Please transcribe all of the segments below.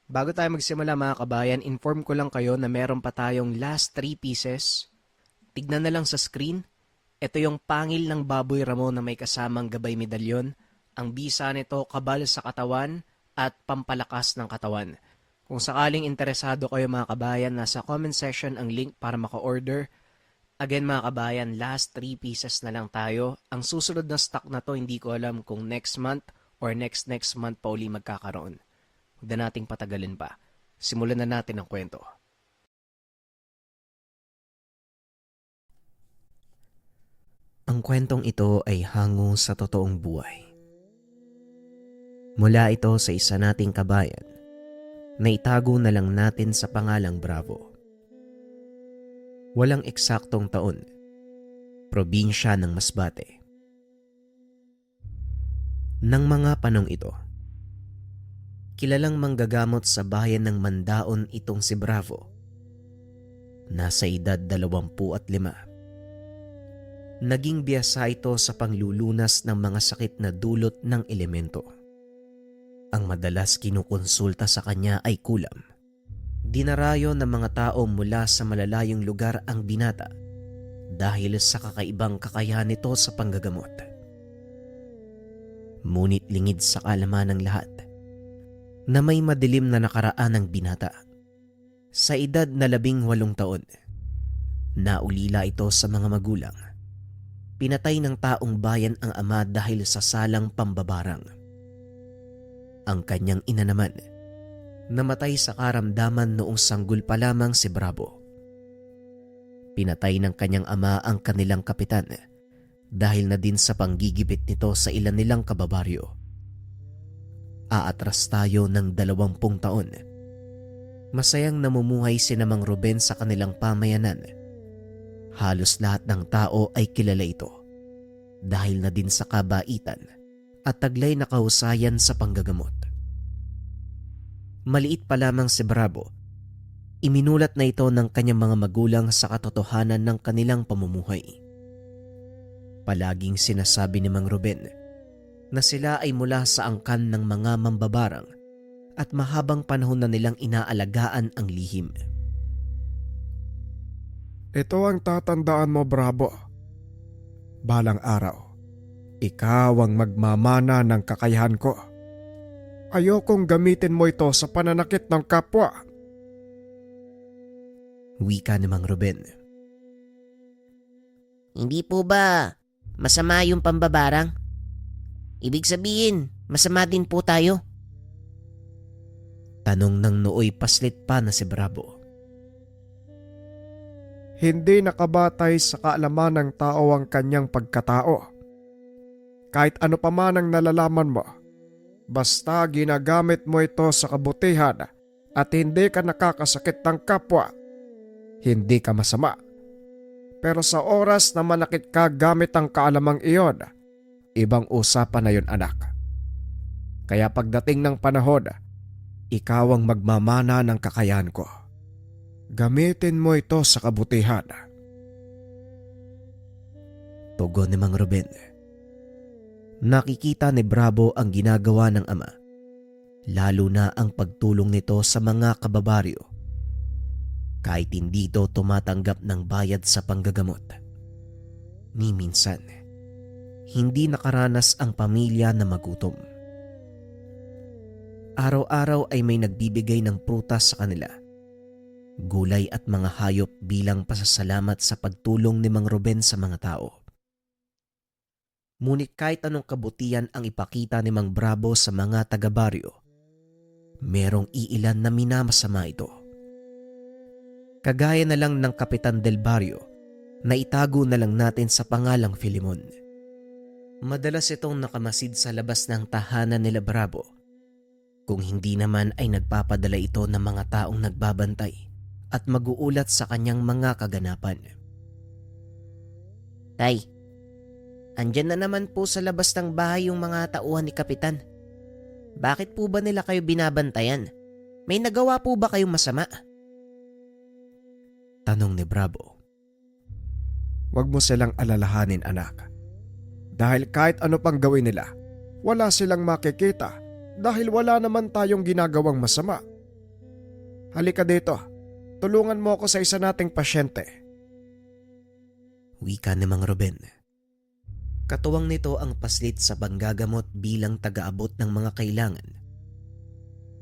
Bago tayo magsimula mga kabayan, inform ko lang kayo na meron pa tayong last 3 pieces. Tignan na lang sa screen. Ito yung pangil ng baboy ramo na may kasamang gabay medalyon. Ang bisa nito, kabal sa katawan at pampalakas ng katawan. Kung sakaling interesado kayo mga kabayan, nasa comment section ang link para maka-order. Again mga kabayan, last 3 pieces na lang tayo. Ang susunod na stock na to, hindi ko alam kung next month or next month pa uli magkakaroon. Huwag na nating patagalin pa. Simulan na natin ang kwento. Ang kwentong ito ay hango sa totoong buhay. Mula ito sa isa nating kabayan na itago na lang natin sa pangalang Bravo. Walang eksaktong taon, probinsya ng Masbate. Nang mga panong ito, kilalang manggagamot sa bayan ng Mandaon itong si Bravo. Nasa edad 25. Naging biyasa ito sa panglulunas ng mga sakit na dulot ng elemento. Ang madalas kinukonsulta sa kanya ay kulam. Dinarayo ng mga tao mula sa malalayong lugar ang binata dahil sa kakaibang kakayahan nito sa panggagamot. Ngunit lingid sa kaalaman ng lahat na may madilim na nakaraan ng binata. Sa edad na 18 taon, naulila ito sa mga magulang. Pinatay ng taong bayan ang ama dahil sa salang pambabarang. Ang kanyang ina naman, namatay sa karamdaman noong sanggol pa lamang si Bravo. Pinatay ng kanyang ama ang kanilang kapitan dahil na din sa panggigibit nito sa ilan nilang kababaryo. Aatras tayo ng 20 taon. Masayang namumuhay si Mang Ruben sa kanilang pamayanan. Halos lahat ng tao ay kilala ito dahil na din sa kabaitan at taglay na kahusayan sa panggagamot. Maliit pa lamang si Bravo, iminulat na ito ng kanyang mga magulang sa katotohanan ng kanilang pamumuhay. Palaging sinasabi ni Mang Ruben na sila ay mula sa angkan ng mga mambabarang at mahabang panahon na nilang inaalagaan ang lihim. Ito ang tatandaan mo, Bravo. Balang araw, ikaw ang magmamana ng kakayahan ko. Ayokong gamitin mo ito sa pananakit ng kapwa. Wika ni Mang Ruben. Hindi po ba masama yung pambabarang? Ibig sabihin, masama din po tayo. Tanong ng nooy paslit pa na si Bravo. Hindi nakabatay sa kaalaman ng tao ang kanyang pagkatao. Kahit ano pa man ang nalalaman mo, basta ginagamit mo ito sa kabutihan at hindi ka nakakasakit ng kapwa, hindi ka masama. Pero sa oras na manakit ka gamit ang kaalamang iyon, ibang usapan na yun, anak. Kaya pagdating ng panahon, ikaw ang magmamana ng kakayahan ko. Gamitin mo ito sa kabutihan. Tugon ni Mang Ruben. Nakikita ni Bravo ang ginagawa ng ama, lalo na ang pagtulong nito sa mga kababaryo. Kahit hindi ito tumatanggap ng bayad sa panggagamot. Ni minsan, hindi nakaranas ang pamilya na magutom. Araw-araw ay may nagbibigay ng prutas sa kanila, gulay at mga hayop bilang pasasalamat sa pagtulong ni Mang Ruben sa mga tao. Ngunit kahit anong kabutihan ang ipakita ni Mang Bravo sa mga taga-baryo, merong iilan na minamasama ito. Kagaya na lang ng Kapitan del Barrio na itago na lang natin sa pangalang Filimon. Madalas itong nakamasid sa labas ng tahanan nila Bravo. Kung hindi naman ay nagpapadala ito ng mga taong nagbabantay at mag-uulat sa kanyang mga kaganapan. Tay, andyan na naman po sa labas ng bahay yung mga tauhan ni Kapitan. Bakit po ba nila kayo binabantayan? May nagawa po ba kayong masama? Tanong ni Bravo. Huwag mo silang alalahanin, anak. Dahil kahit ano pang gawin nila, wala silang makikita dahil wala naman tayong ginagawang masama. Halika dito. Tulungan mo ako sa isa nating pasyente. Wika ni Mang Ruben. Katuwang nito ang paslit sa panggagamot bilang taga-abot ng mga kailangan.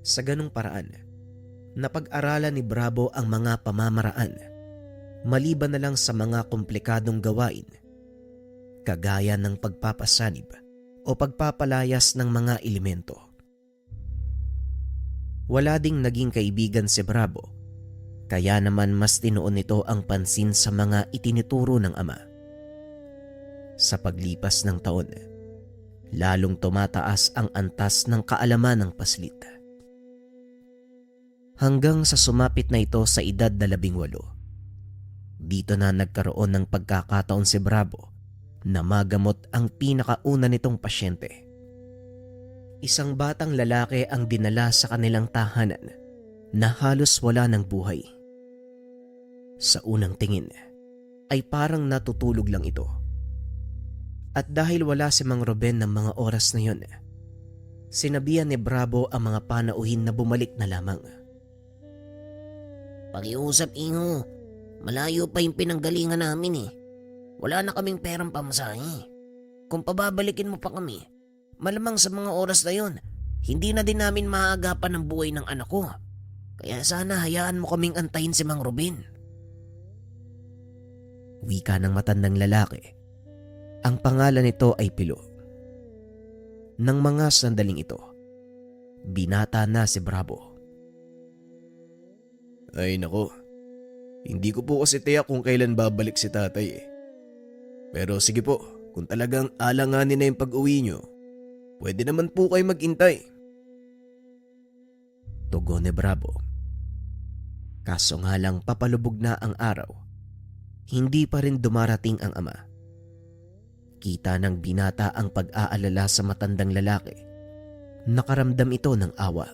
Sa ganung paraan, napag-aralan ni Bravo ang mga pamamaraan, maliban na lang sa mga komplikadong gawain, kagaya ng pagpapasanib o pagpapalayas ng mga elemento. Wala ding naging kaibigan si Bravo, kaya naman mas tinuon nito ang pansin sa mga itinuturo ng ama. Sa paglipas ng taon, lalong tumataas ang antas ng kaalaman ng paslit. Hanggang sa sumapit na ito sa edad na 18. Dito na nagkaroon ng pagkakataon si Bravo na magamot ang pinakauna nitong pasyente. Isang batang lalaki ang dinala sa kanilang tahanan na halos wala ng buhay. Sa unang tingin ay parang natutulog lang ito. At dahil wala si Mang Ruben ng mga oras na yon, sinabihan ni Bravo ang mga panauhin na bumalik na lamang. Pakiusap, Ingo. Malayo pa yung pinanggalingan namin eh. Wala na kaming perang pamasahe. Kung pababalikin mo pa kami, malamang sa mga oras na yon, hindi na din namin maaagapan ang buhay ng anak ko. Kaya sana hayaan mo kaming antayin si Mang Ruben. Wika ng matandang lalaki. Ang pangalan nito ay Pilo. Nang mga sandaling ito, binata na si Bravo. Ay nako, hindi ko po kasi tiyak kung kailan babalik si tatay eh. Pero sige po, kung talagang alanganin na yung pag-uwi nyo, pwede naman po kayo mag-intay. Tugon ni Bravo. Kaso nga lang papalubog na ang araw. Hindi pa rin dumarating ang ama. Kita ng binata ang pag-aalala sa matandang lalaki. Nakaramdam ito ng awa.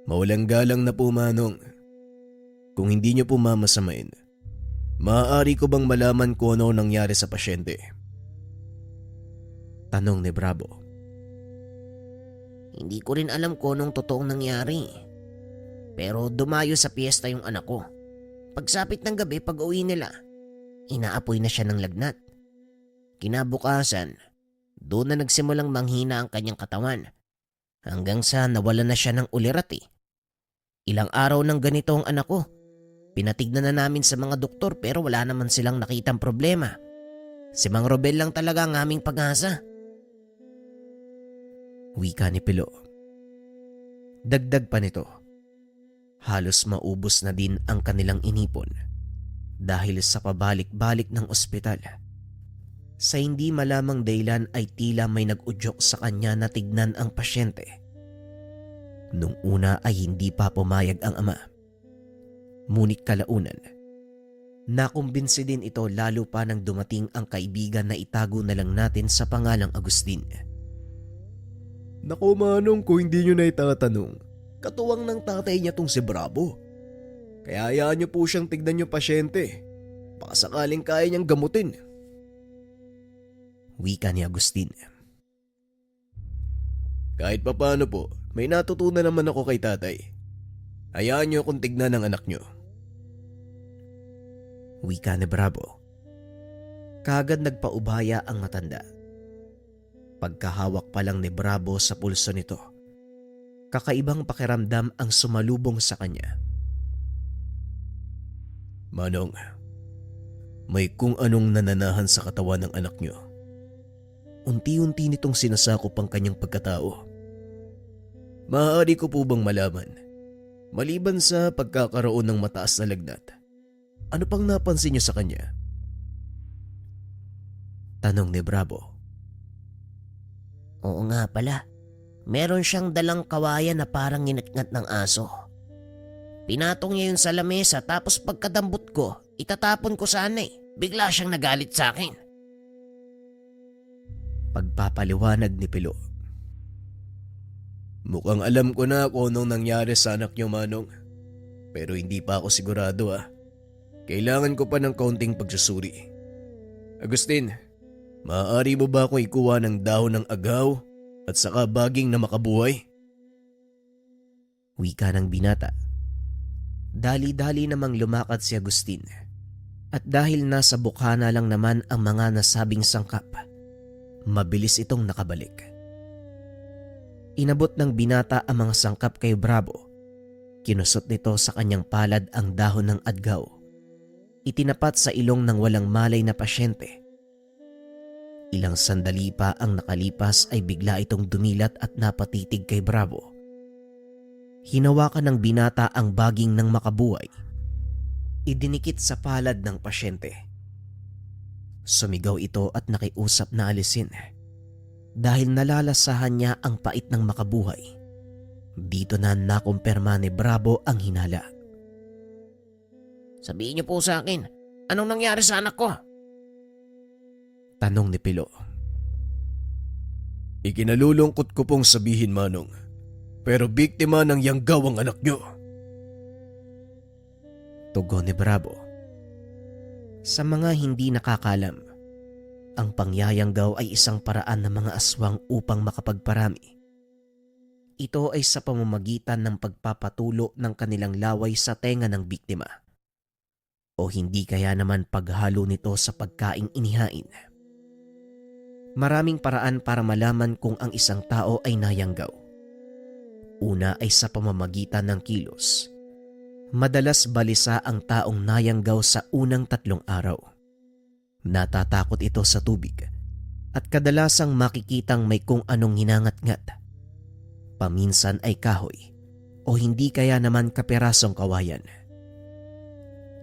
Mawalang galang na po, Manong. Kung hindi nyo po mamasamain, maaari ko bang malaman kung ano nangyari sa pasyente? Tanong ni Bravo. Hindi ko rin alam kung anong totoong nangyari. Pero dumayo sa piyesta yung anak ko. Pagsapit ng gabi pag uwi nila, inaapoy na siya ng lagnat. Kinabukasan, doon na nagsimulang manghina ang kanyang katawan. Hanggang sa nawalan na siya ng ulirati. Ilang araw nang ganito ang anak ko. Pinatignan na namin sa mga doktor pero wala naman silang nakitang problema. Si Mang Robel lang talaga ang aming pag-asa. Wika ni Pilo. Dagdag pa nito, halos maubos na din ang kanilang inipon dahil sa pabalik-balik ng ospital. Sa hindi malamang dahilan ay tila may nag-udyok sa kanya na tignan ang pasyente. Nung una ay hindi pa pumayag ang ama. Ngunit kalaunan, nakumbinsi din ito lalo pa nang dumating ang kaibigan na itago na lang natin sa pangalang Agustin. Naku, Manong, kung hindi nyo na itatanong, katuwang ng tatay niya tong si Bravo. Kaya hayaan nyo po siyang tignan yung pasyente. Baka sakaling kaya niyang gamutin. Wika ni Agustin. Kahit papano po, may natutunan naman ako kay tatay. Hayaan nyo akong tignan ng anak nyo. Wika ni Bravo. Kagad nagpaubaya ang matanda. Pagkahawak pa lang ni Bravo sa pulso nito, kakaibang pakiramdam ang sumalubong sa kanya. Manong, may kung anong nananahan sa katawan ng anak nyo. Unti-unti nitong sinasakop ang kanyang pagkatao. Maaari ko po bang malaman, maliban sa pagkakaroon ng mataas na lagnat, ano pang napansin niyo sa kanya? Tanong ni Bravo. Oo nga pala. Meron siyang dalang kawayan na parang nginatngat ng aso. Pinatong niya yun sa lamesa tapos pagkadambot ko, itatapon ko sana eh. Bigla siyang nagalit sa akin. Pagpapaliwanag ni Pilo. Mukhang alam ko na kung anong nangyari sa anak niyo, Manong. Pero hindi pa ako sigurado ah. Kailangan ko pa ng kaunting pagsusuri. Agustin, maaari mo ba akong ikuha ng dahon ng agaw at saka baging na makabuhay? Wika ng binata. Dali-dali namang lumakad si Agustin. At dahil nasa bukana lang naman ang mga nasabing sangkap, mabilis itong nakabalik. Inabot ng binata ang mga sangkap kay Bravo. Kinusot nito sa kanyang palad ang dahon ng adgaw. Itinapat sa ilong ng walang malay na pasyente. Ilang sandali pa ang nakalipas ay bigla itong dumilat at napatitig kay Bravo. Hinawakan ng binata ang baging ng makabuhay. Idinikit sa palad ng pasyente. Sumigaw ito at nakiusap na alisin dahil nalalasahan niya ang pait ng makabuhay. Dito na nakumpirma ni Bravo ang hinala. Sabihin niyo po sa akin, anong nangyari sa anak ko? Tanong ni Pilo. Ikinalulungkot ko pong sabihin, Manong, pero biktima ng yanggaw ang anak nyo. Tugon ni Bravo. Sa mga hindi nakakalam, ang pangyayanggaw ay isang paraan ng mga aswang upang makapagparami. Ito ay sa pamamagitan ng pagpapatulo ng kanilang laway sa tenga ng biktima. O hindi kaya naman paghalo nito sa pagkaing inihain. Maraming paraan para malaman kung ang isang tao ay nayanggaw. Una ay sa pamamagitan ng kilos. Madalas balisa ang taong nayanggaw sa unang 3 araw. Natatakot ito sa tubig at kadalasang makikitang may kung anong hinangat-ngat. Paminsan ay kahoy o hindi kaya naman kaperasong kawayan.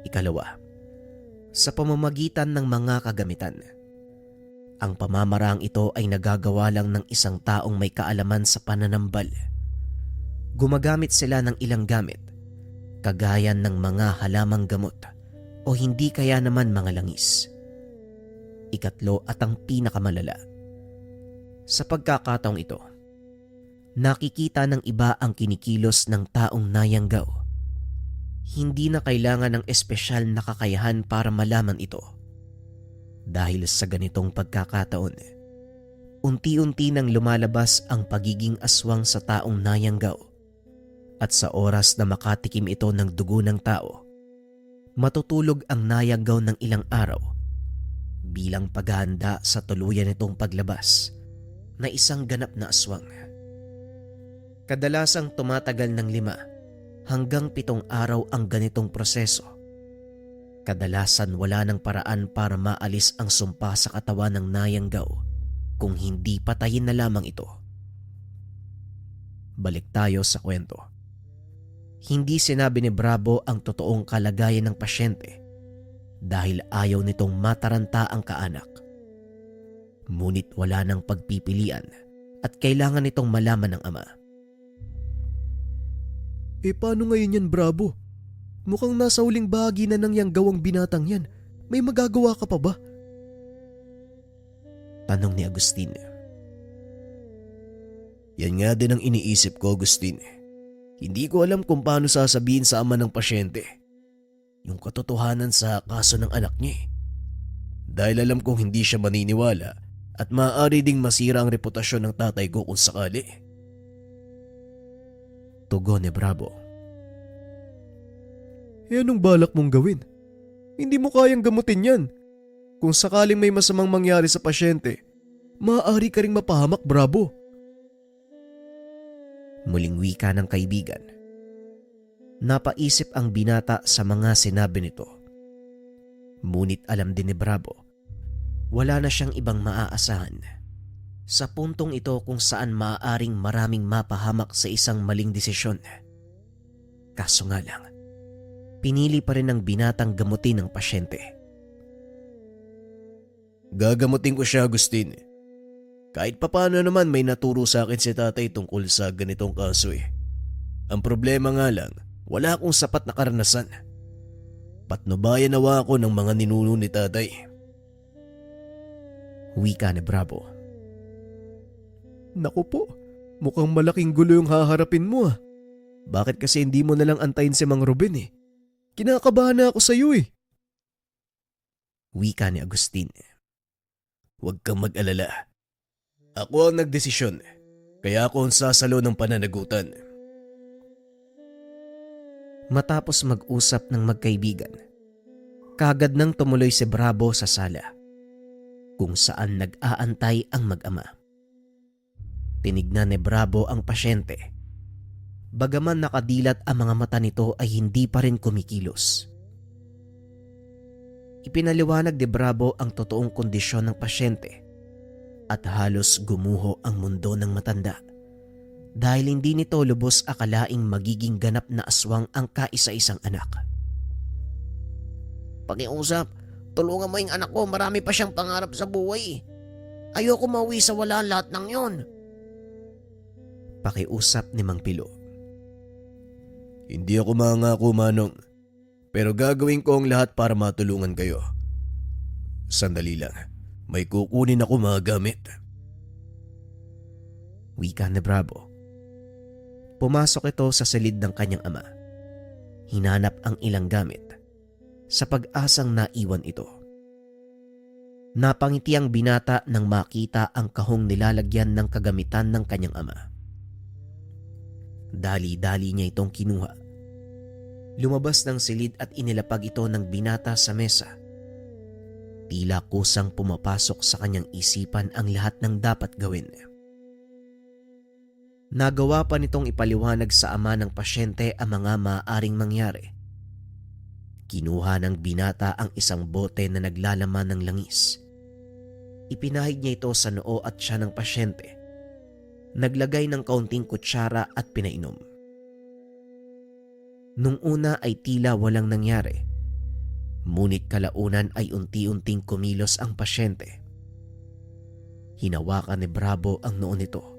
Ikalawa, sa pamamagitan ng mga kagamitan. Ang pamamaraang ito ay nagagawa lang ng isang taong may kaalaman sa pananambal. Gumagamit sila ng ilang gamit, kagaya ng mga halamang gamot o hindi kaya naman mga langis. Ikatlo at ang pinakamalala. Sa pagkakataong ito, nakikita ng iba ang kinikilos ng taong nayanggaw. Hindi na kailangan ng espesyal na kakayahan para malaman ito. Dahil sa ganitong pagkakataon, unti-unti nang lumalabas ang pagiging aswang sa taong nayanggaw. At sa oras na makatikim ito ng dugo ng tao, matutulog ang nayanggaw ng ilang araw bilang paghahanda sa tuluyan nitong paglabas na isang ganap na aswang. Kadalasang tumatagal ng 5 hanggang 7 araw ang ganitong proseso. Kadalasan wala ng paraan para maalis ang sumpa sa katawan ng nayanggaw kung hindi patayin na lamang ito. Balik tayo sa kwento. Hindi sinabi ni Bravo ang totoong kalagayan ng pasyente dahil ayaw nitong mataranta ang kaanak. Ngunit wala nang pagpipilian at kailangan nitong malaman ng ama. Paano ngayon yan, Bravo? Mukhang nasa huling bahagi na ng yanggaw ang binatang yan. May magagawa ka pa ba? Tanong ni Agustin. Yan nga din ang iniisip ko, Agustin. Hindi ko alam kung paano sasabihin sa ama ng pasyente yung katotohanan sa kaso ng anak niya. Dahil alam kong hindi siya maniniwala at maaari ding masira ang reputasyon ng tatay ko kung sakali. Tugon ni Bravo. Anong balak mong gawin? Hindi mo kayang gamutin yan. Kung sakaling may masamang mangyari sa pasyente, maaari ka ring mapahamak, Bravo. Muling wika ng kaibigan. Napaisip ang binata sa mga sinabi nito. Ngunit alam din ni Bravo, wala na siyang ibang maaasahan. Sa puntong ito kung saan maaaring maraming mapahamak sa isang maling desisyon. Kaso nga lang, pinili pa rin ng binatang gamutin ng pasyente. Gagamutin ko siya, Agustin. Kahit papano naman may naturo sa akin si tatay tungkol sa ganitong kaso eh. Ang problema nga lang, wala akong sapat na karanasan. Patnubayan nawa ako ng mga ninuno ni tatay. Wika ni Bravo. Naku po, mukhang malaking gulo yung haharapin mo ah. Bakit kasi hindi mo nalang antayin si Mang Ruben eh? Kinakabahan na ako sa iyo eh. Wika ni Agustin. Huwag kang mag-alala. Ako ang nagdesisyon, kaya ako ang sasalo ng pananagutan. Matapos mag-usap ng magkaibigan, kaagad nang tumuloy si Bravo sa sala kung saan nag-aantay ang mag-ama. Tinignan ni Bravo ang pasyente. Bagaman nakadilat ang mga mata nito ay hindi pa rin kumikilos. Ipinaliwanag ni Bravo ang totoong kondisyon ng pasyente at halos gumuho ang mundo ng matanda dahil hindi nito lubos akalaing magiging ganap na aswang ang kaisa-isang anak. Pakiusap, tulungan mo yung anak ko, marami pa siyang pangarap sa buhay. Ayoko mauwi sa wala lahat ng yon. Pakiusap ni Mang Pilo. Hindi ako mangako, Manong. Pero gagawin ko ang lahat para matulungan kayo. Sandali lang. May kukunin ako mga gamit. Wika ni Bravo. Pumasok ito sa silid ng kanyang ama. Hinanap ang ilang gamit sa pag-asang naiwan ito. Napangiti ang binata nang makita ang kahong nilalagyan ng kagamitan ng kanyang ama. Dali-dali niya itong kinuha. Lumabas ng silid at inilapag ito ng binata sa mesa. Tila kusang pumapasok sa kanyang isipan ang lahat ng dapat gawin. Nagawa pa nitong ipaliwanag sa ama ng pasyente ang mga maaaring mangyari. Kinuha ng binata ang isang bote na naglalaman ng langis. Ipinahid niya ito sa noo at tiyan ng pasyente. Naglagay ng kaunting kutsara at pinainom. Nung una ay tila walang nangyari. Ngunit kalaunan ay unti-unting kumilos ang pasyente. Hinawakan ni Bravo ang noo nito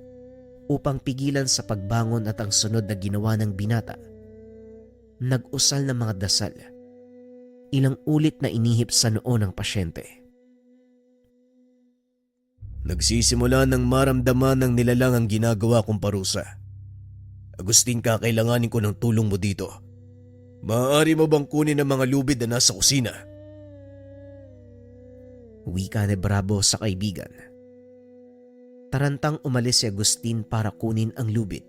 upang pigilan sa pagbangon at ang sunod na ginawa ng binata. Nag-usal ng mga dasal. Ilang ulit na inihip sa noo ng pasyente. Nagsisimula ng maramdaman ng nilalang ang ginagawa kong parusa. Agustin, kakailanganin ko ng tulong mo dito. Maaari mo bang kunin ang mga lubid na nasa kusina? Wika ni Bravo sa kaibigan. Tarantang umalis si Agustin para kunin ang lubid.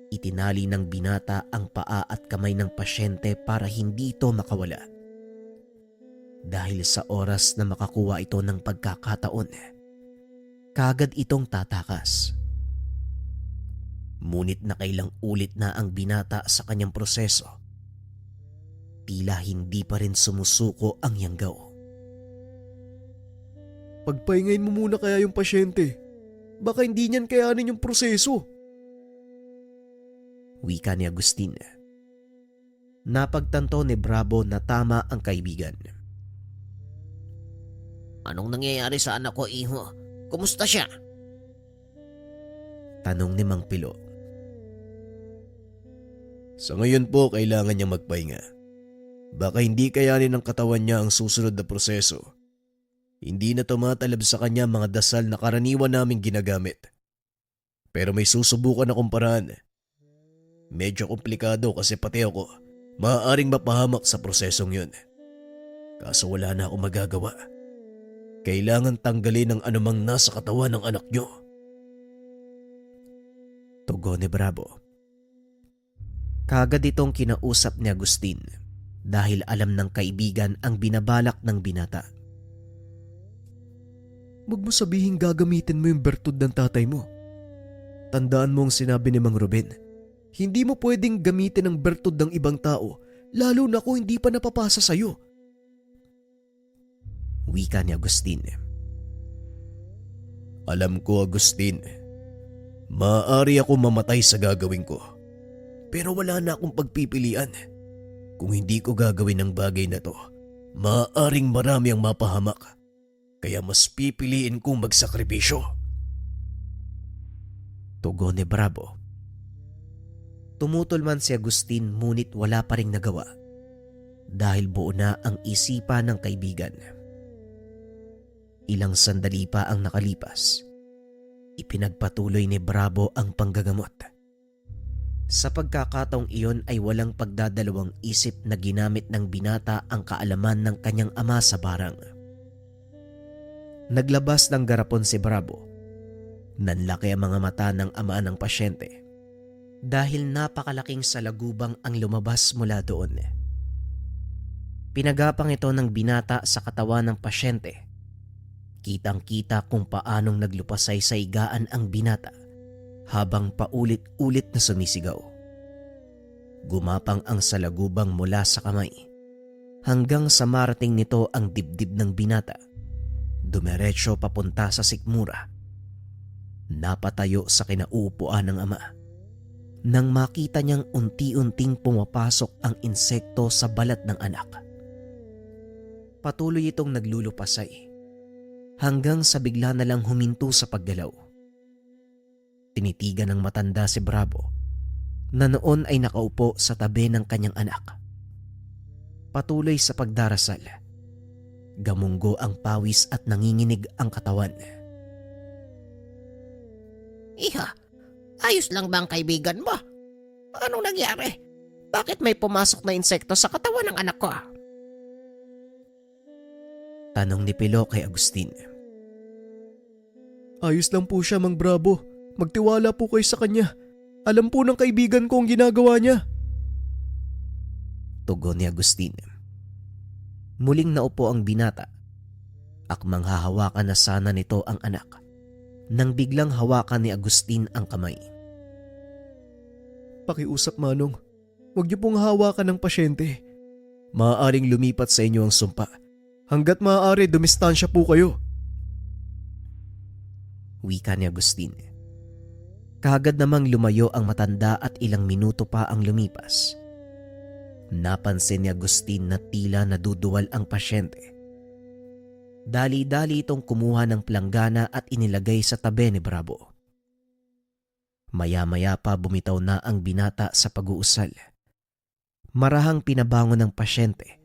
Itinali ng binata ang paa at kamay ng pasyente para hindi ito makawala. Dahil sa oras na makakuha ito ng pagkakataon, kaagad itong tatakas. Ngunit nakailang ulit na ang binata sa kanyang proseso. Tila hindi pa rin sumusuko ang yanggaw. Pagpahingayin mo muna kaya yung pasyente. Baka hindi niyan kayanin yung proseso. Wika ni Agustin. Napagtanto ni Bravo na tama ang kaibigan. Anong nangyayari sa anak ko, iho? Kumusta siya? Tanong ni Mang Pilo. Sa ngayon po, kailangan niya magpahinga. Baka hindi kayanin ng katawan niya ang susunod na proseso. Hindi na tumatalab sa kanya mga dasal na karaniwan naming ginagamit. Pero may susubukan akong paraan. Medyo komplikado kasi pati ako maaaring mapahamak sa prosesong yun. Kaso wala na akong magagawa. Kailangan tanggalin ang anumang nasa katawan ng anak niyo. Tugon ni Bravo. Kagad itong kinausap ni Agustin dahil alam ng kaibigan ang binabalak ng binata. Huwag mo sabihin gagamitin mo yung bertud ng tatay mo. Tandaan mo ang sinabi ni Mang Ruben. Hindi mo pwedeng gamitin ang bertud ng ibang tao, lalo na kung hindi pa napapasa sa'yo. Wika ni Agustin. Alam ko, Agustin. Maaari ako mamatay sa gagawin ko. Pero wala na akong pagpipilian. Kung hindi ko gagawin ang bagay na to, maaaring marami ang mapahamak. Kaya mas pipiliin kong magsakripisyo. Tugon ni Bravo. Tumutol man si Agustin ngunit wala pa ring nagawa dahil buo na ang isipan ng kaibigan. Ilang sandali pa ang nakalipas. Ipinagpatuloy ni Bravo ang panggagamot. Sa pagkakataong iyon ay walang pagdadalawang isip na ginamit ng binata ang kaalaman ng kanyang ama sa barang. Naglabas ng garapon si Bravo. Nanlaki ang mga mata ng ama ng pasyente. dahil napakalaking salagubang ang lumabas mula doon. Pinagapang ito ng binata sa katawan ng pasyente. Kitang-kita kung paanong naglupasay sa higaan ang binata habang paulit-ulit na sumisigaw. Gumapang ang salagubang mula sa kamay hanggang sa marating nito ang dibdib ng binata. Dumiretso papunta sa sikmura. Napatayo sa kinauupuan ng ama nang makita niyang unti-unting pumapasok ang insekto sa balat ng anak. Patuloy itong naglulupasay hanggang sa bigla na lang huminto sa paggalaw. Tinitigan ng matanda si Bravo na noon ay nakaupo sa tabi ng kanyang anak. Patuloy sa pagdarasal, gamunggo ang pawis at nanginginig ang katawan. Iha, ayos lang ba ang kaibigan mo? Anong nangyari? Bakit may pumasok na insekto sa katawan ng anak ko? Tanong ni Pilo kay Agustin. Ayos lang po siya, Mang Bravo. Magtiwala po kayo sa kanya. Alam po ng kaibigan ko ang ginagawa niya. Tugon ni Agustin. Muling naupo ang binata. Akmang hahawakan na sana nito ang anak nang biglang hawakan ni Agustin ang kamay. Pakiusap, Manong. Huwag niyo pong hawakan ng pasyente. Maaaring lumipat sa inyo ang sumpa. Hanggat maaari, dumistansya po kayo. Wika ni Agustin. Kaagad namang lumayo ang matanda at ilang minuto pa ang lumipas. Napansin ni Agustin na tila naduduwal ang pasyente. Dali-dali itong kumuha ng planggana at inilagay sa tabi ni Bravo. Maya-maya pa bumitaw na ang binata sa pag-uusal. Marahang pinabangon ng pasyente.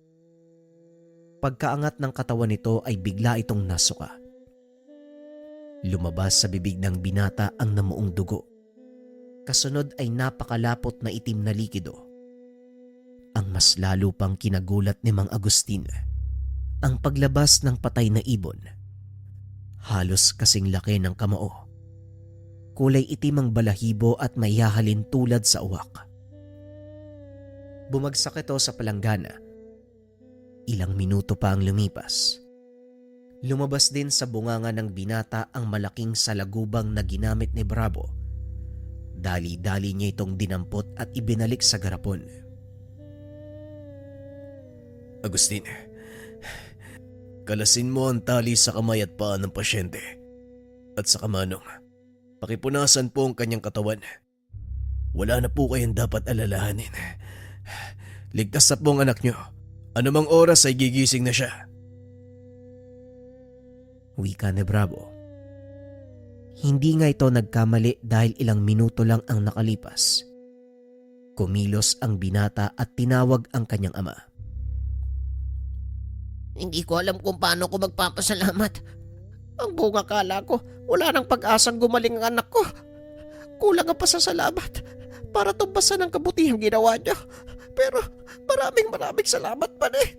Pagkaangat ng katawan nito ay bigla itong nasuka. Lumabas sa bibig ng binata ang namuong dugo. Kasunod ay napakalapot na itim na likido. Ang mas lalo pang kinagulat ni Mang Agustin, ang paglabas ng patay na ibon. Halos kasing laki ng kamao. Kulay itim ang balahibo at maihahalin tulad sa uwak. Bumagsak ito sa palanggana. Ilang minuto pa ang lumipas. Lumabas din sa bunganga ng binata ang malaking salagubang na ginamit ni Bravo. Dali-dali niya itong dinampot at ibinalik sa garapon. Agustin, kalasin mo ang tali sa kamay at paa ng pasyente. At sa Manong, pakipunasan po ang kanyang katawan. Wala na po kayong dapat alalahanin. Ligtas na po ang anak niyo. Anumang oras ay gigising na siya. Wika ni Bravo. Hindi nga ito nagkamali dahil ilang minuto lang ang nakalipas. Kumilos ang binata at tinawag ang kanyang ama. Hindi ko alam kung paano ko magpapasalamat. Ang buong akala ko, wala nang pag-asang gumaling ang anak ko. Kulang ang pasasalamat para tumbasan ang kabutihang ginawa niyo. Pero maraming salamat pa rin.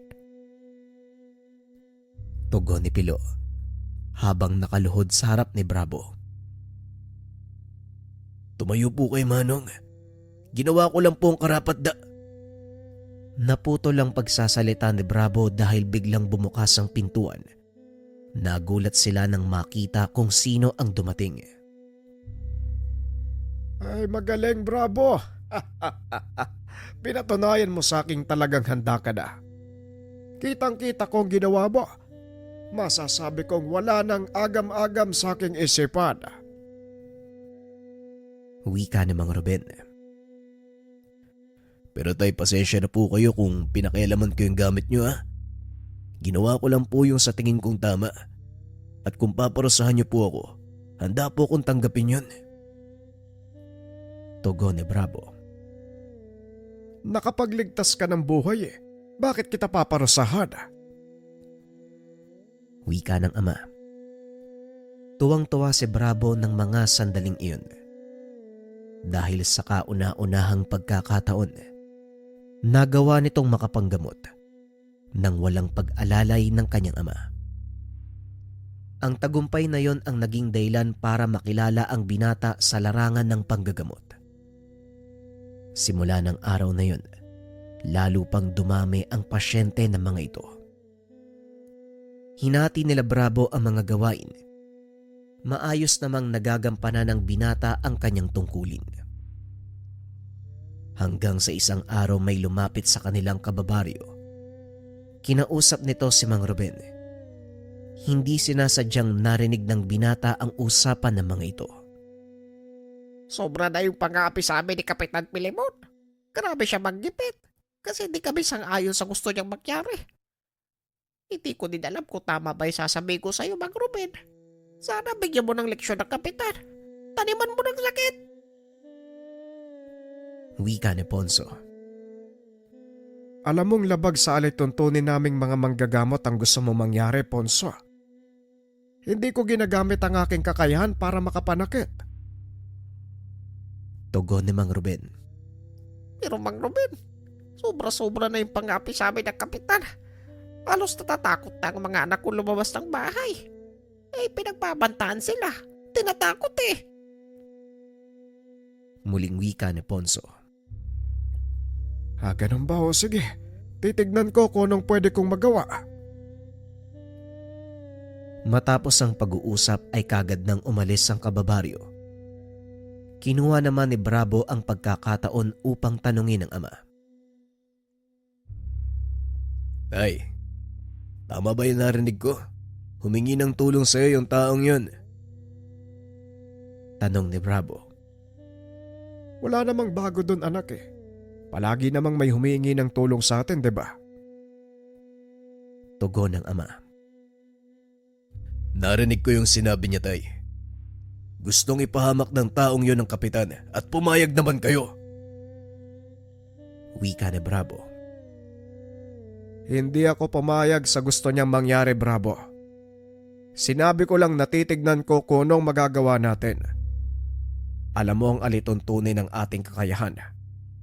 Tugon ni Pilo habang nakaluhod sa harap ni Bravo. Tumayo po kay Manong. Ginawa ko lang po ang karapat Naputol ang pagsasalita ni Bravo dahil biglang bumukas ang pintuan. Nagulat sila nang makita kung sino ang dumating. Ay, magaling, Bravo. Pinatunayan mo sa aking talagang handa ka na. Kitang-kita ko ang ginawa mo. Masasabi kong wala nang agam-agam sa aking isipan. Wika ni Mang Ruben. Pero tay, pasensya na po kayo kung pinakialaman ko yung gamit nyo ha. Ginawa ko lang po yung sa tingin kong tama. At kung paparusahan niyo po ako, handa po akong tanggapin yun. Tugon ni Bravo. Nakapagligtas ka ng buhay eh. Bakit kita paparusahan? Wika ng ama. Tuwang-tuwa si Bravo ng mga sandaling iyon. Dahil sa kauna-unahang pagkakataon, nagawa nitong makapanggamot nang walang pag-alalay ng kanyang ama. Ang tagumpay na yon ang naging dahilan para makilala ang binata sa larangan ng panggagamot. Simula ng araw na yun, lalo pang dumami ang pasyente ng mga ito. Hinati nila Bravo ang mga gawain. Maayos namang nagagampanan ng binata ang kanyang tungkulin. Hanggang sa isang araw may lumapit sa kanilang kababaryo. Kinausap nito si Mang Ruben. Hindi sinasadyang narinig ng binata ang usapan ng mga ito. Sobra na yung pang-aapi sa amin ni Kapitan Pilimon. Grabe siya maggipit. Kasi hindi kami sang-ayon sa gusto niyang mangyari. Hindi ko din alam kung tama ba yung sasabihin ko sa'yo, Mang Ruben. Sana bigyan mo ng leksyon ng Kapitan. Taniman mo ng sakit. Wika ni Ponso. Alam mong labag sa alituntunin naming mga manggagamot ang gusto mo mangyari, Ponso. Hindi ko ginagamit ang aking kakayahan para makapanakit. Tugon ni Mang Ruben. Pero Mang Ruben, sobra-sobra na yung pang-aapi sa amin ng Kapitan. Halos natatakot na ang mga anak ko lumabas ng bahay. Pinagbabantaan sila. Tinatakot eh. Muling wika ni Ponso. Ganun ba o sige? Titignan ko kung anong pwede kong magawa. Matapos ang pag-uusap ay kagad nang umalis ang kababaryo. Kinuha naman ni Bravo ang pagkakataon upang tanungin ang ama. Tay, tama ba yung narinig ko? Humingi ng tulong sa'yo yung taong yun. Tanong ni Bravo. Wala namang bago dun, anak eh. Palagi namang may humihingi ng tulong sa atin, 'di ba? Tugon ng ama. Narinig ko yung sinabi niya, Tay. Gustong ipahamak ng taong yun ng kapitan at pumayag naman kayo. Wika ni Bravo. Hindi ako pumayag sa gusto niyang mangyari, Bravo. Sinabi ko lang natitignan ko kung anong magagawa natin. Alam mo ang alituntunin ng ating kakayahan.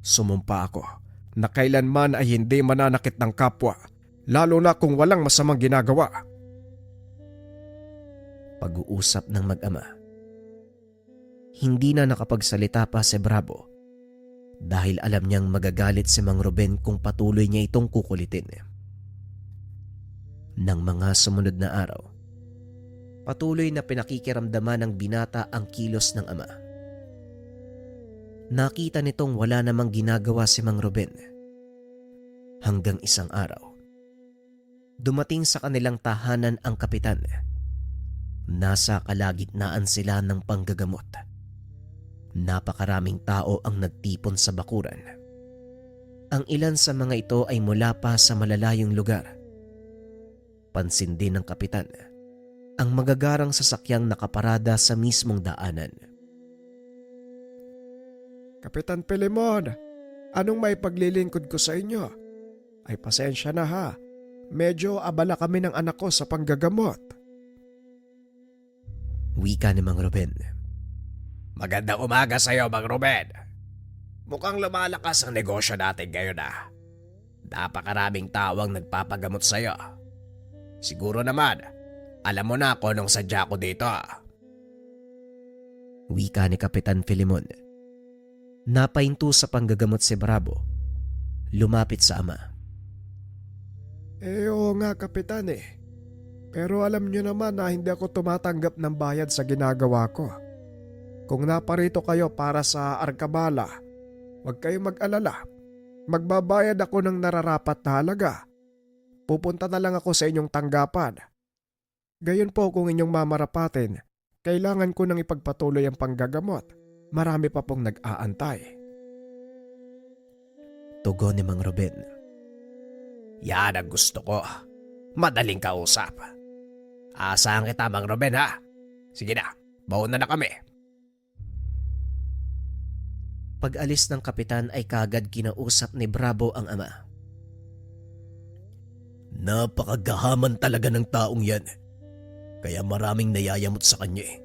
Sumumpa ako na kailanman ay hindi mananakit ng kapwa, lalo na kung walang masamang ginagawa. Pag-uusap ng mag-ama. Hindi na nakapagsalita pa si Bravo dahil alam niyang magagalit si Mang Ruben kung patuloy niya itong kukulitin. Nang mga sumunod na araw, patuloy na pinakikiramdaman ng binata ang kilos ng ama. Nakita nitong wala namang ginagawa si Mang Ruben. Hanggang isang araw, dumating sa kanilang tahanan ang kapitan. Nasa kalagitnaan sila ng panggagamot. Napakaraming tao ang nagtipon sa bakuran. Ang ilan sa mga ito ay mula pa sa malalayong lugar. Pansin din ng kapitan ang magagarang sasakyang nakaparada sa mismong daanan. Kapitan Pilimon, anong may paglilingkod ko sa inyo? Ay pasensya na ha. Medyo abala kami ng anak ko sa panggagamot. Wika ni Mang Ruben. Magandang umaga sa'yo, Mang Ruben. Mukhang lumalakas ang negosyo natin ngayon ah. Napakaraming tao ang nagpapagamot sa'yo. Siguro naman, alam mo na kung anong sadya ko dito ah. Wika ni Kapitan Filimon. Napahinto sa panggagamot si Bravo. Lumapit sa ama. Oo nga, Kapitan eh. Pero alam niyo naman na hindi ako tumatanggap ng bayad sa ginagawa ko. Kung naparito kayo para sa arkabala, huwag kayong mag-alala. Magbabayad ako ng nararapat na halaga. Pupunta na lang ako sa inyong tanggapan. Gayon po kung inyong mamarapatin, kailangan ko nang ipagpatuloy ang panggagamot. Marami pa pong nag-aantay. Tugon ni Mang Ruben. Yan ang gusto ko. Madaling kausap. Asahan kita, Mang Ruben ha. Sige na, mauna na kami. Pag-alis ng kapitan ay kagad kinausap ni Bravo ang ama. Napakagahaman talaga ng taong yan. Kaya maraming nayayamot sa kanya eh.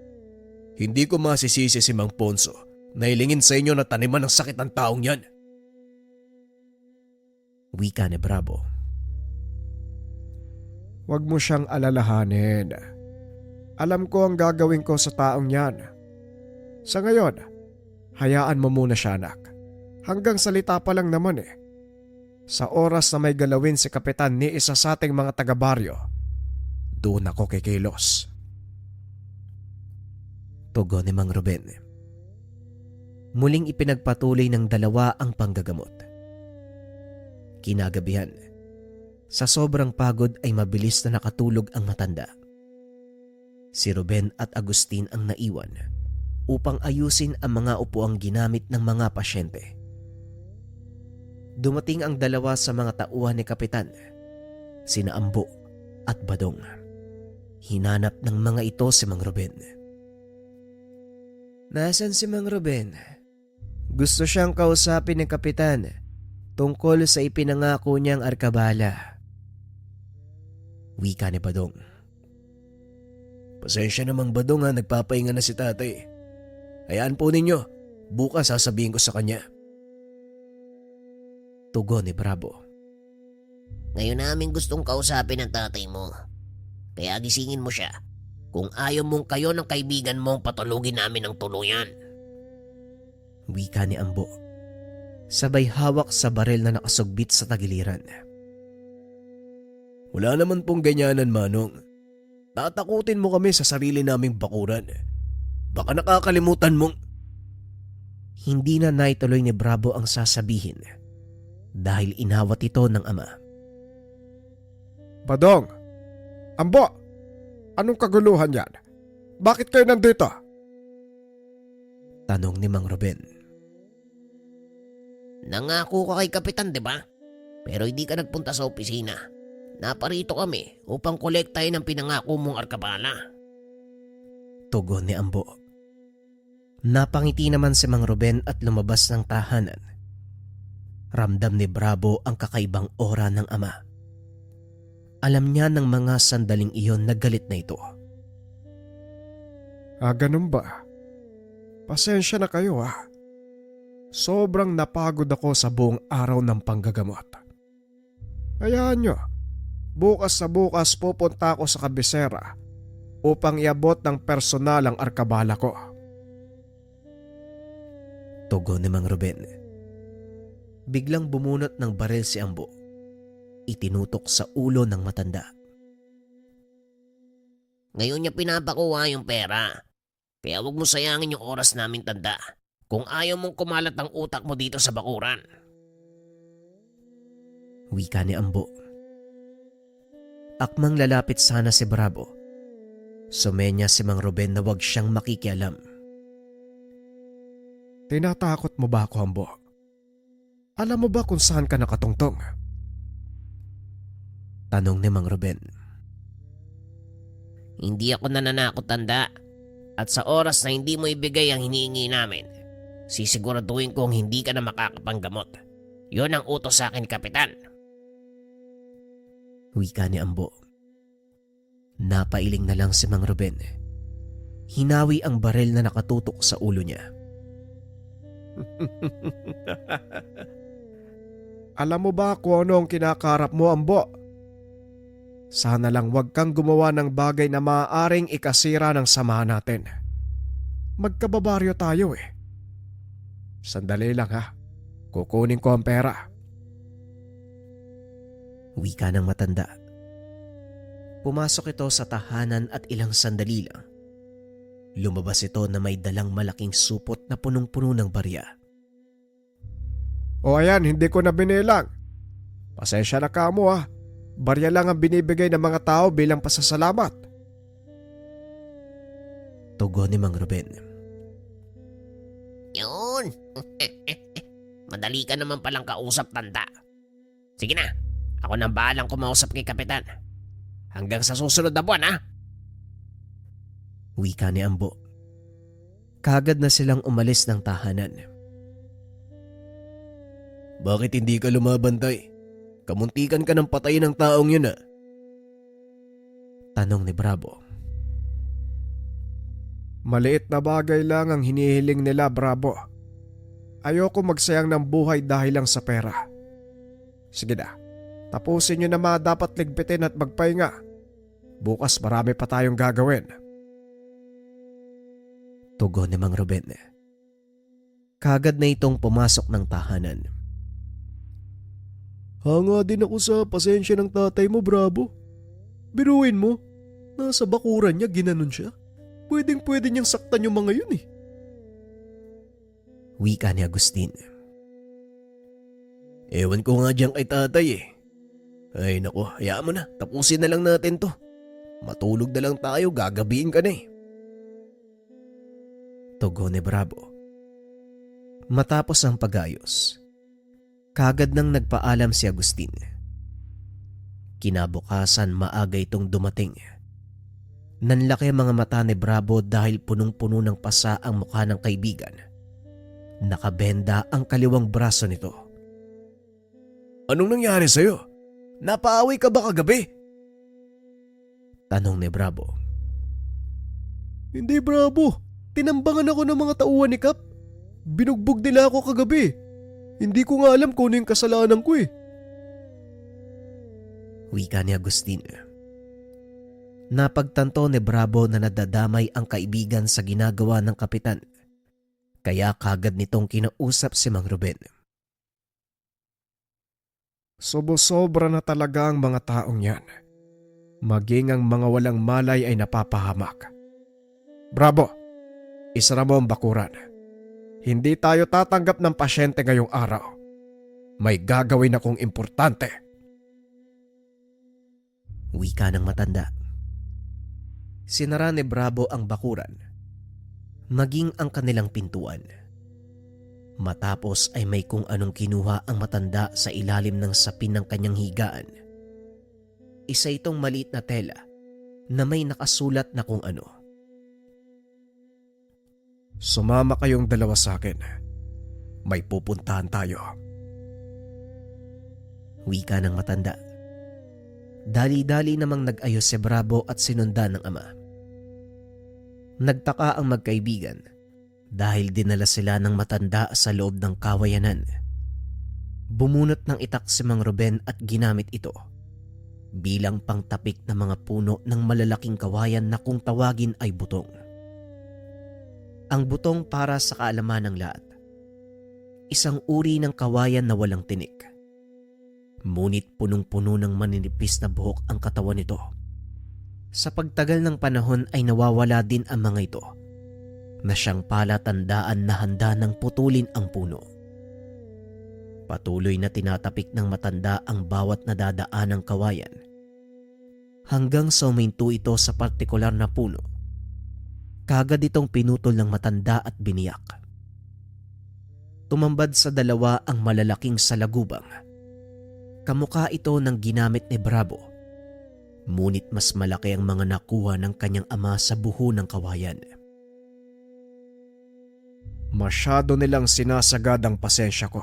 Hindi ko masisisi si Mang Ponso na hilingin sa inyo na taniman ng sakit ng taong yan. Wika ni Bravo. Huwag mo siyang alalahanin. Alam ko ang gagawin ko sa taong yan. Sa ngayon, hayaan mo muna siya, anak. Hanggang salita pa lang naman eh. Sa oras na may galawin si Kapitan ni isa sa ating mga taga-baryo, doon ako kikilos. Tugon ni Mang Ruben. Muling ipinagpatuloy ng dalawa ang panggagamot. Kinagabihan, sa sobrang pagod ay mabilis na nakatulog ang matanda. Si Ruben at Agustin ang naiwan upang ayusin ang mga upuang ginamit ng mga pasyente. Dumating ang dalawa sa mga tauhan ni Kapitan, sina Ambo at Badong. Hinanap ng mga ito si Mang Ruben. Nasaan si Mang Ruben? Gusto siyang kausapin ng Kapitan tungkol sa ipinangako niyang arkabala. Wika ni Badong. Pasensya namang Badong ha, nagpapahinga na si tatay. Hayaan po ninyo, bukas sasabihin ko sa kanya. Tugon ni Bravo. Ngayon namin gustong kausapin ang tatay mo. Kaya gisingin mo siya. Kung ayaw mong kayo ng kaibigan mong patulugin namin ng tuluyan. Wika ni Ambo. Sabay hawak sa baril na nakasugbit sa tagiliran. Wala naman pong ganyanan, Manong. Tatakutin mo kami sa sarili naming bakuran. Baka nakakalimutan mong... Hindi na naituloy ni Bravo ang sasabihin dahil inawat ito ng ama. Badong! Ambo! Anong kaguluhan yan? Bakit kayo nandito? Tanong ni Mang Ruben. Nangako ka kay Kapitan, di ba? Pero hindi ka nagpunta sa opisina. Naparito kami upang kolektahin ang pinangako mong arkabala. Tugon ni Ambo. Napangiti naman si Mang Ruben at lumabas ng tahanan. Ramdam ni Bravo ang kakaibang aura ng ama. Alam niya ng mga sandaling iyon na galit na ito. Ganun ba? Pasensya na kayo Sobrang napagod ako sa buong araw ng panggagamot. Hayaan nyo, bukas sa bukas pupunta ako sa kabisera upang iabot ng personal ang arkabala ko. Tugon ni Mang Ruben. Biglang bumunot ng baril si Ambo. Itinutok sa ulo ng matanda. Ngayon niya pinapakuha yung pera. Kaya huwag mo sayangin yung oras namin, tanda. Kung ayaw mong kumalat ang utak mo dito sa bakuran. Wika ni Ambo. Akmang lalapit sana si Bravo. Sumenya si Mang Ruben na wag siyang makikialam. Tinatakot mo ba ako, Ambo? Alam mo ba kung saan ka nakatungtong? Tanong ni Mang Ruben. Hindi ako nananakot, tanda. At sa oras na hindi mo ibigay ang hinihingi namin, sisiguraduhin kong hindi ka na makakapanggamot. Yon ang utos sa akin, Kapitan. Wika ni Ambo. Napailing na lang si Mang Ruben. Hinawi ang baril na nakatutok sa ulo niya. Alam mo ba kung ano ang kinakarap mo, Ambo? Sana lang wag kang gumawa ng bagay na maaaring ikasira ng samahan natin. Magkababaryo tayo Sandali lang kukunin ko ang pera. Wika ng matanda. Pumasok ito sa tahanan at ilang sandali lang. Lumabas ito na may dalang malaking supot na punong-puno ng barya. O ayan, hindi ko na binilang. Pasensya na ka mo Barya lang ang binibigay ng mga tao bilang pasasalamat. Tugon ni Mang Ruben. Yun. Madali ka naman palang kausap, tanda. Sige na, ako nang bahalang kumausap kay Kapitan. Hanggang sa susunod na buwan, Wika ni Ambo. Kagad na silang umalis ng tahanan. Bakit hindi ka lumabantay? Kamuntikan ka ng patayin ng taong yun Tanong ni Bravo. Maliit na bagay lang ang hinihiling nila, Bravo. Ayoko magsayang ng buhay dahil lang sa pera. Sige na, tapusin nyo na mga dapat ligpitin at magpahinga. Bukas marami pa tayong gagawin. Tugon ni Mang Ruben. Kagad na itong pumasok ng tahanan. Hanga din ako sa pasensya ng tatay mo, Bravo. Biruin mo, nasa bakuran niya ginanon siya. Pwedeng-pwede niyang saktan yung mga yun eh. Wika ni Agustin. Ewan ko nga dyan kay tatay eh. Ay nako, hayaan mo na. Tapusin na lang natin to. Matulog na lang tayo, gagabihin ka na eh. Tugon ni Bravo. Matapos ang pag-ayos, kagad nang nagpaalam si Agustin. Kinabukasan maaga itong dumating. Nanlaki ang mga mata ni Bravo dahil punong-puno ng pasa ang mukha ng kaibigan. Nakabenda ang kaliwang braso nito. Anong nangyari sa'yo? Napaaway ka ba kagabi? Tanong ni Bravo. Hindi, Bravo. Tinambangan ako ng mga tauhan ni Kap. Binugbog nila ako kagabi. Hindi ko nga alam kung ano yung kasalanan ko eh. Wika ni Agustin. Napagtanto ni Bravo na nadadamay ang kaibigan sa ginagawa ng kapitan. Kaya kagad nitong kinausap si Mang Ruben. Sobo-sobra na talaga ang mga taong yan. Maging ang mga walang malay ay napapahamak. Bravo! Isara mo ang bakuran. Hindi tayo tatanggap ng pasyente ngayong araw. May gagawin akong importante. Wika ng matanda. Sinara ni Bravo ang bakuran, maging ang kanilang pintuan. Matapos ay may kung anong kinuha ang matanda sa ilalim ng sapin ng kanyang higaan. Isa itong maliit na tela na may nakasulat na kung ano. Sumama kayong dalawa sa akin. May pupuntahan tayo. Wika ng matanda. Dali-dali namang nag-ayos si Bravo at sinundan ng ama. Nagtaka ang magkaibigan dahil dinala sila ng matanda sa loob ng kawayanan. Bumunot ng itak si Mang Ruben at ginamit ito bilang pangtapik ng mga puno ng malalaking kawayan na kung tawagin ay butong. Ang butong para sa kaalaman ng lahat. Isang uri ng kawayan na walang tinik. Ngunit punong-puno ng maninipis na buhok ang katawan nito. Sa pagtagal ng panahon ay nawawala din ang mga ito na siyang palatandaan na handa ng putulin ang puno. Patuloy na tinatapik ng matanda ang bawat nadadaan ng kawayan hanggang sa uminto ito sa partikular na puno. Kagad itong pinutol ng matanda at biniyak. Tumambad sa dalawa ang malalaking salagubang. Kamukha ito ng ginamit ni Bravo. Ngunit mas malaki ang mga nakuha ng kanyang ama sa buho ng kawayan. Masyado nilang sinasagad ang pasensya ko.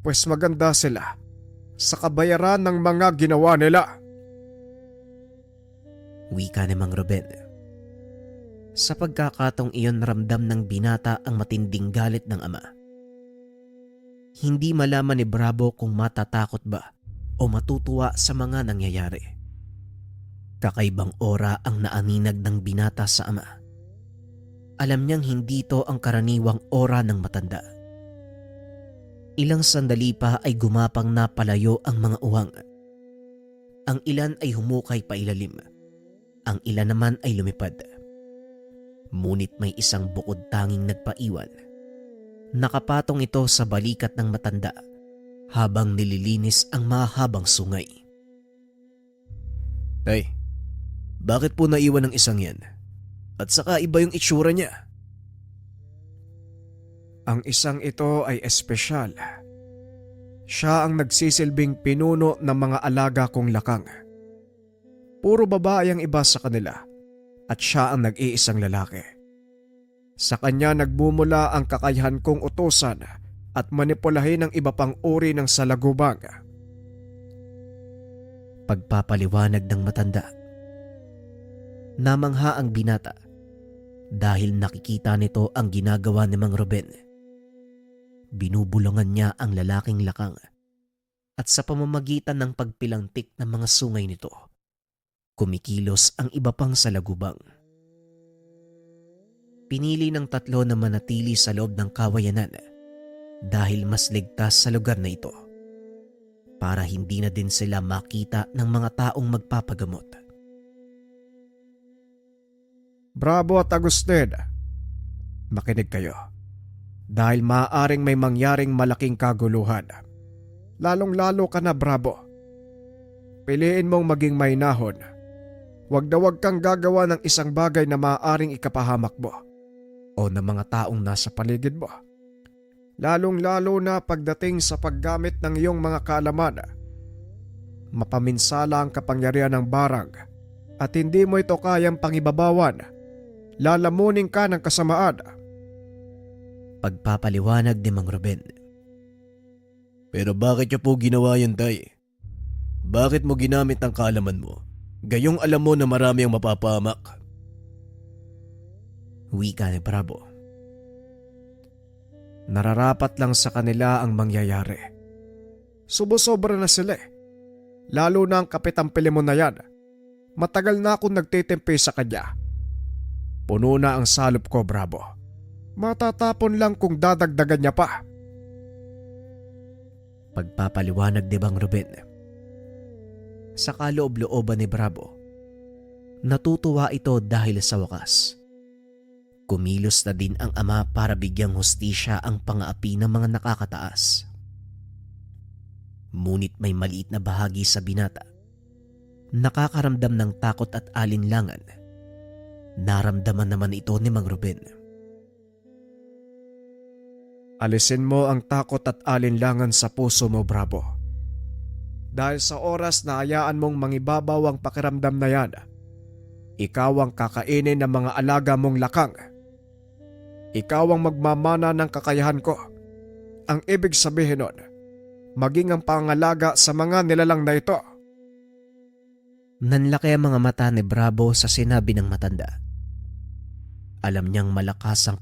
Pues maganda sila sa kabayaran ng mga ginawa nila. Wika ni Mang Ruben. Sa pagkakataong iyon ramdam ng binata ang matinding galit ng ama. Hindi malaman ni Bravo kung matatakot ba o matutuwa sa mga nangyayari. Kakaibang aura ang naaninag ng binata sa ama. Alam niyang hindi ito ang karaniwang aura ng matanda. Ilang sandali pa ay gumapang na palayo ang mga uwang. Ang ilan ay humukay pailalim. Ang ilan naman ay lumipad. Ngunit may isang bukod tanging nagpaiwan. Nakapatong ito sa balikat ng matanda habang nililinis ang mahabang sungay. Ay, bakit po naiwan ng isang yan? At saka iba yung itsura niya. Ang isang ito ay espesyal. Siya ang nagsisilbing pinuno ng mga alaga kong lakang. Puro babae ang iba sa kanila at siya ang nag-iisang lalaki. Sa kanya nagmumula ang kakayahan kong utusan at manipulahin ang iba pang uri ng salagubang. Pagpapaliwanag ng matanda. Namangha ang binata dahil nakikita nito ang ginagawa ni Mang Ruben. Binubulungan niya ang lalaking lakang at sa pamamagitan ng pagpilantik ng mga sungay nito, kumikilos ang iba pang salagubang. Pinili ng tatlo na manatili sa loob ng kawayanan dahil mas ligtas sa lugar na ito para hindi na din sila makita ng mga taong magpapagamot. Bravo at Agustin, makinig kayo. Dahil maaaring may mangyaring malaking kaguluhan. Lalong-lalo ka na, Bravo. Piliin mong maging mahinahon. Huwag na huwag kang gagawa ng isang bagay na maaaring ikapahamak mo o ng mga taong nasa paligid mo. Lalong-lalo na pagdating sa paggamit ng iyong mga kaalaman. Mapaminsala ang kapangyarihan ng barang at hindi mo ito kayang pangibabawan. Lalamunin ka ng kasamaan. Pagpapaliwanag ni Mang Ruben. Pero bakit niyo po ginawa yan, Tay? Bakit mo ginamit ang kaalaman mo? Gayong alam mo na marami ang mapapahamak. Wika ni Bravo. Nararapat lang sa kanila ang mangyayari. Subo-sobra na sila eh. Lalo na ang Kapitan Pilemon na yan. Matagal na akong nagtitimpi sa kanya. Puno na ang salop ko, Bravo. Matatapon lang kung dadagdagan niya pa. Pagpapaliwanag ni Mang Ruben. Sa kaloob-looban ni Bravo, natutuwa ito dahil sa wakas. Kumilos na din ang ama para bigyang hustisya ang pang-aapi ng mga nakakataas. Ngunit may maliit na bahagi sa binata. Nakakaramdam ng takot at alinlangan. Naramdaman naman ito ni Mang Ruben. Alisin mo ang takot at alinlangan sa puso mo, Bravo. Dahil sa oras na hayaan mong mangibabaw ang pakiramdam na yan, ikaw ang kakainin ng mga alaga mong lakang. Ikaw ang magmamana ng kakayahan ko. Ang ibig sabihin nun, maging ang pangalaga sa mga nilalang na ito. Nanlaki ang mga mata ni Bravo sa sinabi ng matanda. Alam niyang malakas ang